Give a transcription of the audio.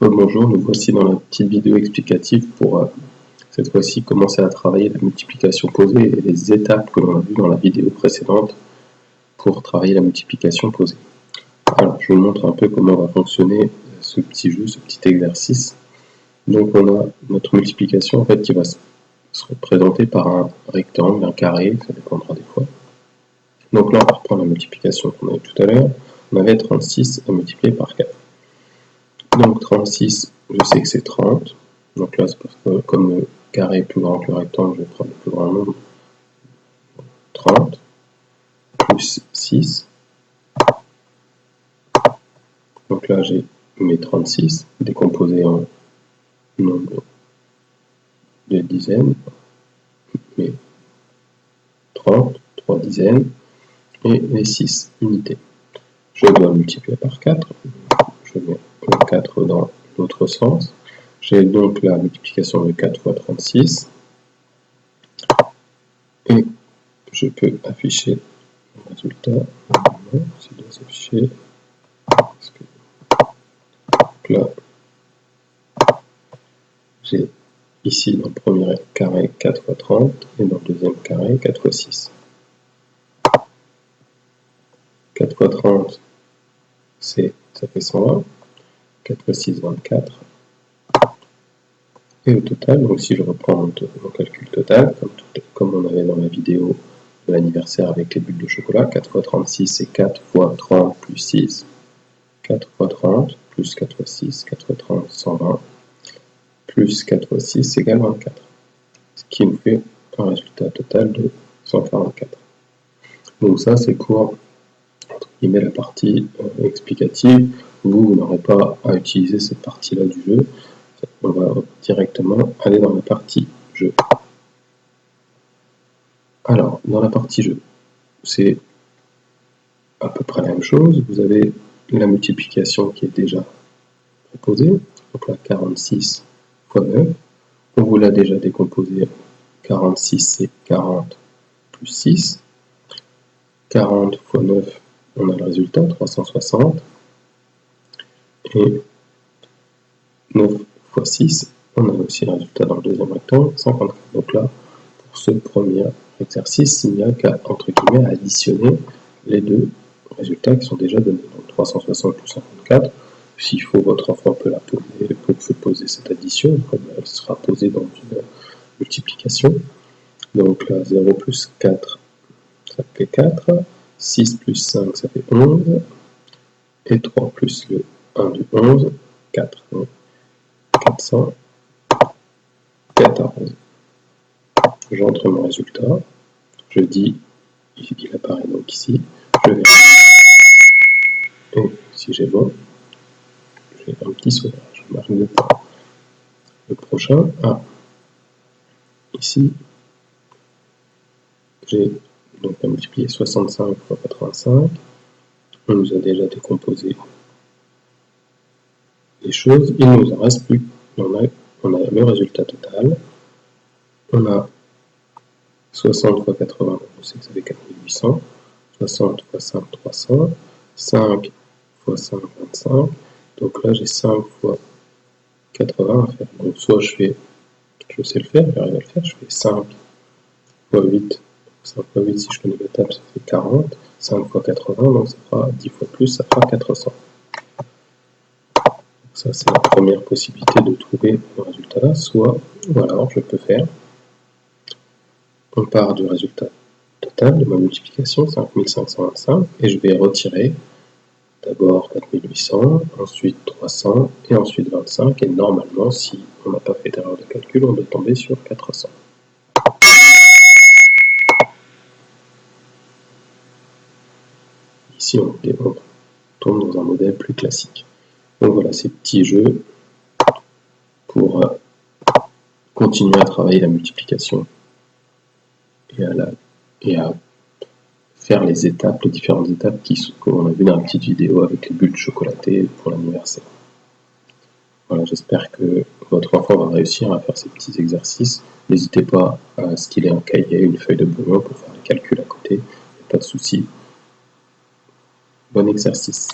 Bonjour, nous voici dans la petite vidéo explicative pour cette fois-ci commencer à travailler la multiplication posée et les étapes que l'on a vues dans la vidéo précédente pour travailler la multiplication posée. Alors, je vous montre un peu comment va fonctionner ce petit jeu, ce petit exercice. Donc on a notre multiplication en fait qui va se représenter par un rectangle, un carré, ça dépendra des fois. Donc là on va reprendre la multiplication qu'on a eu tout à l'heure. On avait 36 à multiplier par 4. Donc 36, je sais que c'est 30. Donc là, c'est parce que comme le carré est plus grand que le rectangle, je vais prendre le plus grand nombre. 30 plus 6. Donc là, j'ai mes 36 décomposés en nombre de dizaines. Mes 30, 3 dizaines, et les 6 unités. Je dois multiplier par 4. Je mets le 4 dans l'autre sens. J'ai donc la multiplication de 4 fois 36. Et je peux afficher le résultat. Ça doit s'afficher. Là, j'ai ici dans le premier carré 4 fois 30 et dans le deuxième carré 4 fois 6. 4 fois 30, ça fait 120. 4 fois 6, 24. Et au total, donc si je reprends mon calcul total, comme on avait dans la vidéo de l'anniversaire avec les bulles de chocolat, 4 fois 36 c'est 4 fois 30 plus 6. 4 fois 30 plus 4 fois 6, 4 fois 30, 120. Plus 4 fois 6 égale 24. Ce qui nous fait un résultat total de 144. Donc ça c'est pour entre guillemets la partie explicative. Vous n'aurez pas à utiliser cette partie-là du jeu. On va directement aller dans la partie jeu. Alors, dans la partie jeu, c'est à peu près la même chose. Vous avez la multiplication qui est déjà proposée. Donc là, 46 fois 9. On vous l'a déjà décomposé. 46, c'est 40 plus 6. 40 fois 9, on a le résultat, 360. Et 9 fois 6, on a aussi le résultat dans le deuxième rectangle, 54. Donc là, pour ce premier exercice, il n'y a qu'à, entre guillemets, additionner les deux résultats qui sont déjà donnés. Donc 360 plus 54, s'il faut, votre enfant peut la poser, peut poser cette addition, comme elle sera posée dans une multiplication. Donc là, 0 plus 4, ça fait 4. 6 plus 5, ça fait 11. Et 3 plus le 1 du 11, 4. Donc 414. J'entre mon résultat. Je dis, il apparaît donc ici. Je vérifie. Et si j'ai bon, j'ai un petit sourire. Je marque le point. Le prochain, ici, j'ai donc multiplié 65 fois 85. On nous a déjà décomposé les choses. Il ne nous en reste plus. On a le résultat total. On a 60 fois 80, je sais que ça fait 4800. 60 fois 5, 300. 5 fois 5, 25. Donc là, j'ai 5 fois 80 à faire. Donc soit je sais le faire, j'arrive à le faire, je fais 5 fois 8. 5 fois 8, si je connais la table, ça fait 40. 5 fois 80, donc ça fera 10 fois plus, ça fera 400. Donc ça, c'est la première possibilité de trouver le résultat là. Soit, ou alors, je peux faire, on part du résultat total de ma multiplication, 5525, et je vais retirer d'abord 4800, ensuite 300, et ensuite 25, et normalement, si on n'a pas fait d'erreur de calcul, on doit tomber sur 400. Ici, on tombe dans un modèle plus classique. Donc voilà, ces petits jeux pour continuer à travailler la multiplication et à faire les étapes, les différentes étapes qu'on a vues dans la petite vidéo avec les bulles chocolatées pour l'anniversaire. Voilà, j'espère que votre enfant va réussir à faire ces petits exercices. N'hésitez pas à styler un cahier, une feuille de brouillon pour faire les calculs à côté, pas de souci. Bon exercice.